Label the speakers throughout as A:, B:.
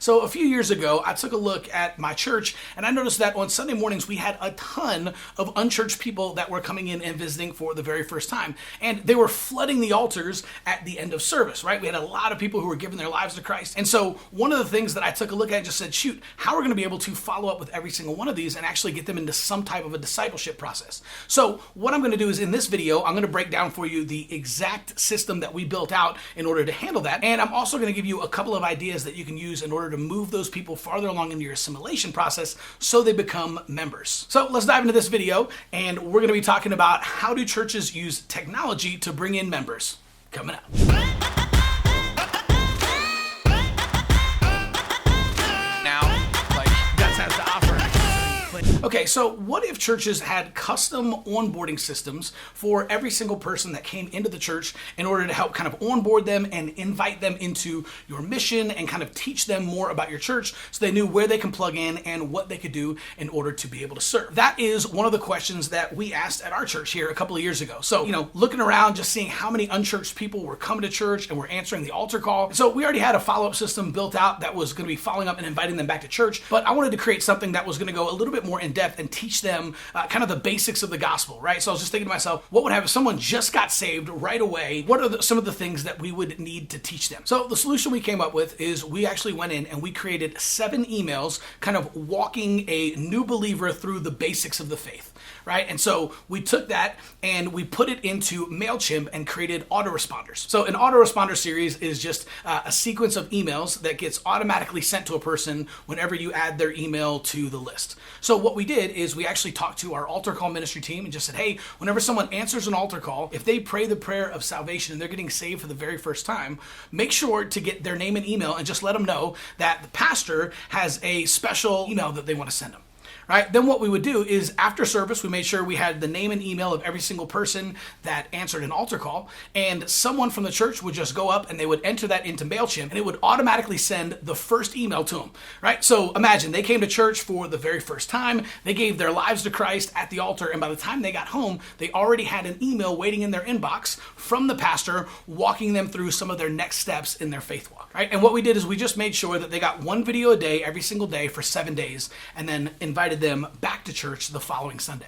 A: So a few years ago, I took a look at my church and I noticed that on Sunday mornings, we had a ton of unchurched people that were coming in and visiting for the very first time. And they were flooding the altars at the end of service, right? We had a lot of people who were giving their lives to Christ. And so one of the things that I took a look at and just said, shoot, how are we going to be able to follow up with every single one of these and actually get them into some type of a discipleship process? So what I'm going to do is in this video, I'm going to break down for you the exact system that we built out in order to handle that. And I'm also going to give you a couple of ideas that you can use in order to move those people farther along in your assimilation process so they become members. So let's dive into this video, and we're going to be talking about how do churches use technology to bring in members. Coming up. Okay, so what if churches had custom onboarding systems for every single person that came into the church in order to help kind of onboard them and invite them into your mission and kind of teach them more about your church so they knew where they can plug in and what they could do in order to be able to serve? That is one of the questions that we asked at our church here a couple of years ago. So, looking around, just seeing how many unchurched people were coming to church and were answering the altar call. So we already had a follow-up system built out that was going to be following up and inviting them back to church, but I wanted to create something that was going to go a little bit more in depth and teach them kind of the basics of the gospel, right? So I was just thinking to myself, what would happen if someone just got saved right away? What are some of the things that we would need to teach them? So the solution we came up with is we actually went in and we created 7 emails kind of walking a new believer through the basics of the faith, right? And so we took that and we put it into MailChimp and created autoresponders. So an autoresponder series is just a sequence of emails that gets automatically sent to a person whenever you add their email to the list. So what we did is we actually talked to our altar call ministry team and just said, hey, whenever someone answers an altar call, if they pray the prayer of salvation and they're getting saved for the very first time, make sure to get their name and email and just let them know that the pastor has a special email that they want to send them. Right? Then what we would do is after service, we made sure we had the name and email of every single person that answered an altar call, and someone from the church would just go up and they would enter that into MailChimp and it would automatically send the first email to them, right? So imagine they came to church for the very first time, they gave their lives to Christ at the altar, and by the time they got home, they already had an email waiting in their inbox from the pastor walking them through some of their next steps in their faith walk, right? And what we did is we just made sure that they got one video a day every single day for 7 days and then invited them back to church the following Sunday.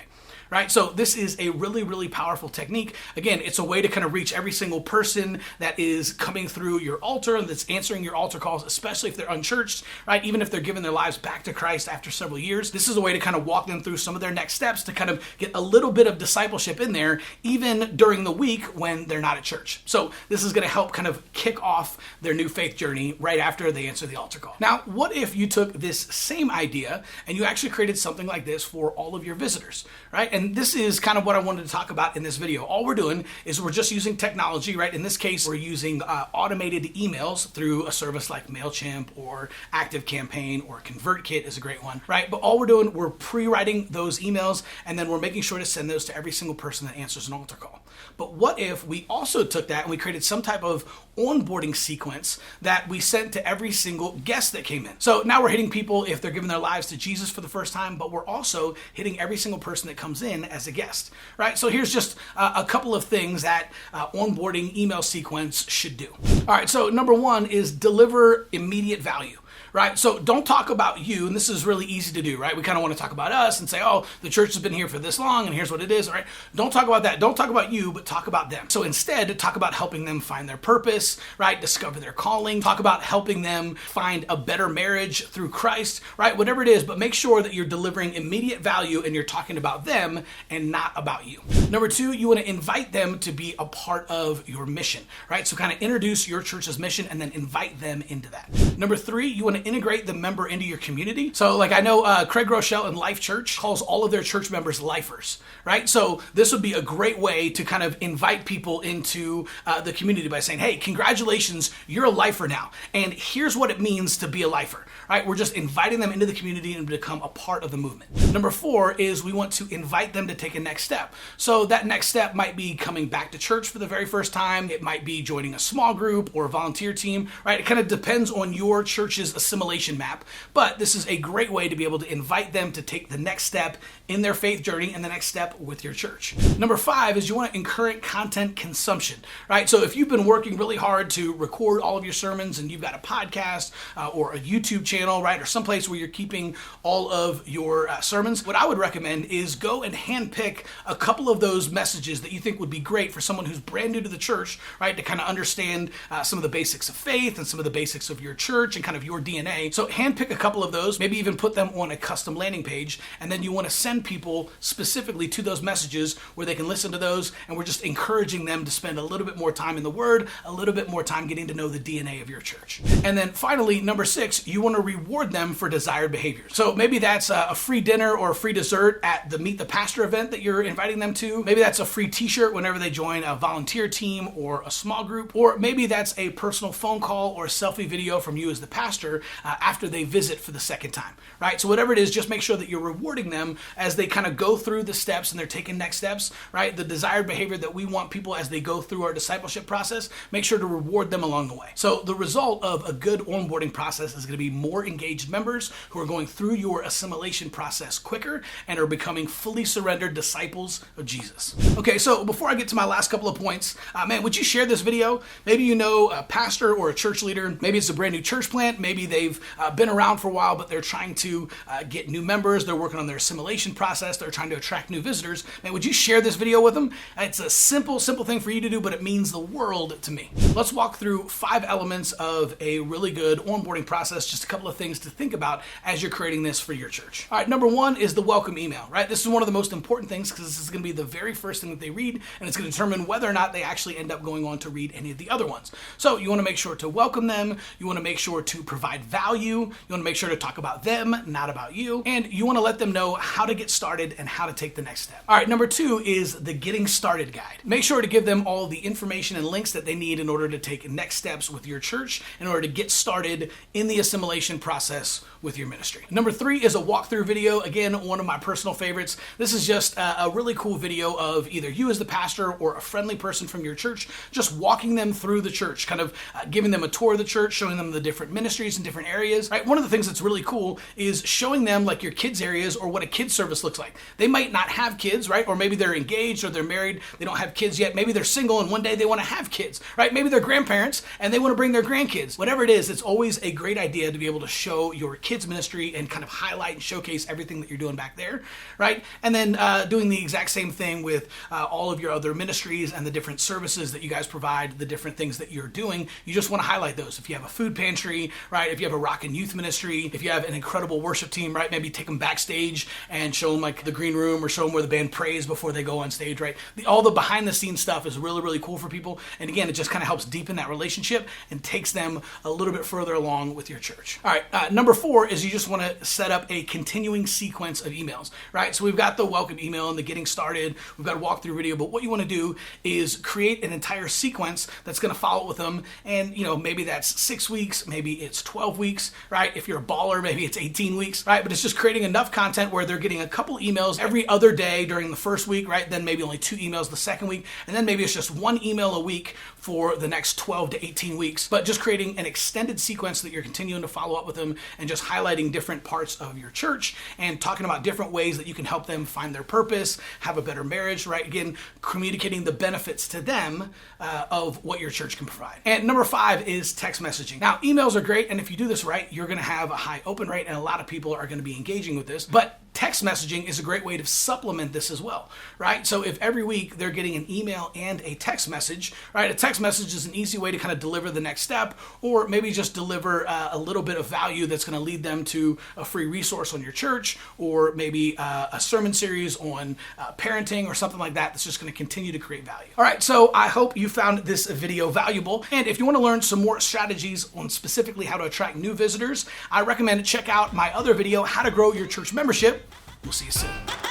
A: Right? So this is a really, really powerful technique. Again, it's a way to kind of reach every single person that is coming through your altar and that's answering your altar calls, especially if they're unchurched, right? Even if they're giving their lives back to Christ after several years. This is a way to kind of walk them through some of their next steps to kind of get a little bit of discipleship in there, even during the week when they're not at church. So this is going to help kind of kick off their new faith journey right after they answer the altar call. Now, what if you took this same idea and you actually created something like this for all of your visitors, right? And this is kind of what I wanted to talk about in this video. All we're doing is we're just using technology, right? In this case, we're using automated emails through a service like MailChimp or ActiveCampaign, or ConvertKit is a great one, right? But all we're doing, we're pre-writing those emails and then we're making sure to send those to every single person that answers an altar call. But what if we also took that and we created some type of onboarding sequence that we sent to every single guest that came in? So now we're hitting people if they're giving their lives to Jesus for the first time, but we're also hitting every single person that comes in as a guest, right? So here's just a couple of things that onboarding email sequence should do. All right, so number 1 is deliver immediate value. Right? So don't talk about you, and this is really easy to do, right? We kind of want to talk about us and say, oh, the church has been here for this long and here's what it is, all right? Don't talk about that. Don't talk about you, but talk about them. So instead, talk about helping them find their purpose, right? Discover their calling. Talk about helping them find a better marriage through Christ, right? Whatever it is, but make sure that you're delivering immediate value and you're talking about them and not about you. Number 2, you want to invite them to be a part of your mission, right? So kind of introduce your church's mission and then invite them into that. Number 3, you want to integrate the member into your community. So like I know Craig Rochelle and Life Church calls all of their church members lifers, right? So this would be a great way to kind of invite people into the community by saying, hey, congratulations, you're a lifer now. And here's what it means to be a lifer, right? We're just inviting them into the community and become a part of the movement. Number 4 is we want to invite them to take a next step. So that next step might be coming back to church for the very first time. It might be joining a small group or a volunteer team, right? It kind of depends on your church's assimilation map, but this is a great way to be able to invite them to take the next step in their faith journey and the next step with your church. Number 5 is you want to encourage content consumption, right? So if you've been working really hard to record all of your sermons and you've got a podcast or a YouTube channel, right, or someplace where you're keeping all of your sermons, what I would recommend is go and handpick a couple of those messages that you think would be great for someone who's brand new to the church, right, to kind of understand some of the basics of faith and some of the basics of your church and kind of your DNA. So handpick a couple of those, maybe even put them on a custom landing page, and then you want to send people specifically to those messages where they can listen to those, and we're just encouraging them to spend a little bit more time in the Word, a little bit more time getting to know the DNA of your church. And then finally, number 6, you want to reward them for desired behaviors. So maybe that's a free dinner or a free dessert at the Meet the Pastor event that you're inviting them to. Maybe that's a free t-shirt whenever they join a volunteer team or a small group, or maybe that's a personal phone call or a selfie video from you as the pastor after they visit for the second time, right? So whatever it is, just make sure that you're rewarding them as they kind of go through the steps and they're taking next steps, right? The desired behavior that we want people as they go through our discipleship process, make sure to reward them along the way. So the result of a good onboarding process is going to be more engaged members who are going through your assimilation process quicker and are becoming fully surrendered disciples of Jesus. Okay, so before I get to my last couple of points, man, would you share this video? Maybe you know a pastor or a church leader, maybe it's a brand new church plant, maybe they've been around for a while, but they're trying to get new members, they're working on their assimilation process, they're trying to attract new visitors. Man, would you share this video with them? It's a simple thing for you to do, but it means the world to me. Let's walk through 5 elements of a really good onboarding process, just a couple of things to think about as you're creating this for your church. All right, number 1 is the welcome email, right? This is one of the most important things because this is going to be the very first thing that they read, and it's going to determine whether or not they actually end up going on to read any of the other ones. So you want to make sure to welcome them, you want to make sure to provide value, you want to make sure to talk about them, not about you, and you want to let them know how to get started and how to take the next step. All right, number 2 is the Getting Started Guide. Make sure to give them all the information and links that they need in order to take next steps with your church, in order to get started in the assimilation process with your ministry. Number 3 is a walkthrough video. Again, one of my personal favorites. This is just a really cool video of either you as the pastor or a friendly person from your church, just walking them through the church, kind of giving them a tour of the church, showing them the different ministries and different areas, right? One of the things that's really cool is showing them like your kids areas or what a kids service looks like. They might not have kids, right? Or maybe they're engaged or they're married, they don't have kids yet. Maybe they're single and one day they want to have kids, right? Maybe they're grandparents and they want to bring their grandkids. Whatever it is, it's always a great idea to be able to show your kids ministry and kind of highlight and showcase everything that you're doing back there, right? And then doing the exact same thing with all of your other ministries and the different services that you guys provide, the different things that you're doing. You just want to highlight those. If you have a food pantry, right? If you have a rockin' youth ministry, if you have an incredible worship team, right? Maybe take them backstage and show them like the green room or show them where the band prays before they go on stage, right? All the behind the scenes stuff is really, really cool for people. And again, it just kind of helps deepen that relationship and takes them a little bit further along with your church. All right, number 4 is you just want to set up a continuing sequence of emails, right? So we've got the welcome email and the getting started, we've got a walkthrough video, but what you want to do is create an entire sequence that's going to follow with them. And maybe that's 6 weeks, maybe it's 12 weeks, right? If you're a baller, maybe it's 18 weeks, right? But it's just creating enough content where they're getting a couple emails every other day during the first week, right? Then maybe only 2 emails the second week, and then maybe it's just 1 email a week for the next 12 to 18 weeks, but just creating an extended sequence that you're continuing to follow up with them and just highlighting different parts of your church and talking about different ways that you can help them find their purpose, have a better marriage, right? Again, communicating the benefits to them of what your church can provide. And number 5 is text messaging. Now, emails are great, and if you do this right, you're going to have a high open rate, and a lot of people are going to be engaging with this, but text messaging is a great way to supplement this as well, right? So if every week they're getting an email and a text message, right? A text message is an easy way to kind of deliver the next step, or maybe just deliver a little bit of value that's going to lead them to a free resource on your church, or maybe a sermon series on parenting or something like that that's just going to continue to create value. All right, so I hope you found this video valuable. And if you want to learn some more strategies on specifically how to attract new visitors, I recommend check out my other video, How to Grow Your Church Membership. We'll see you soon.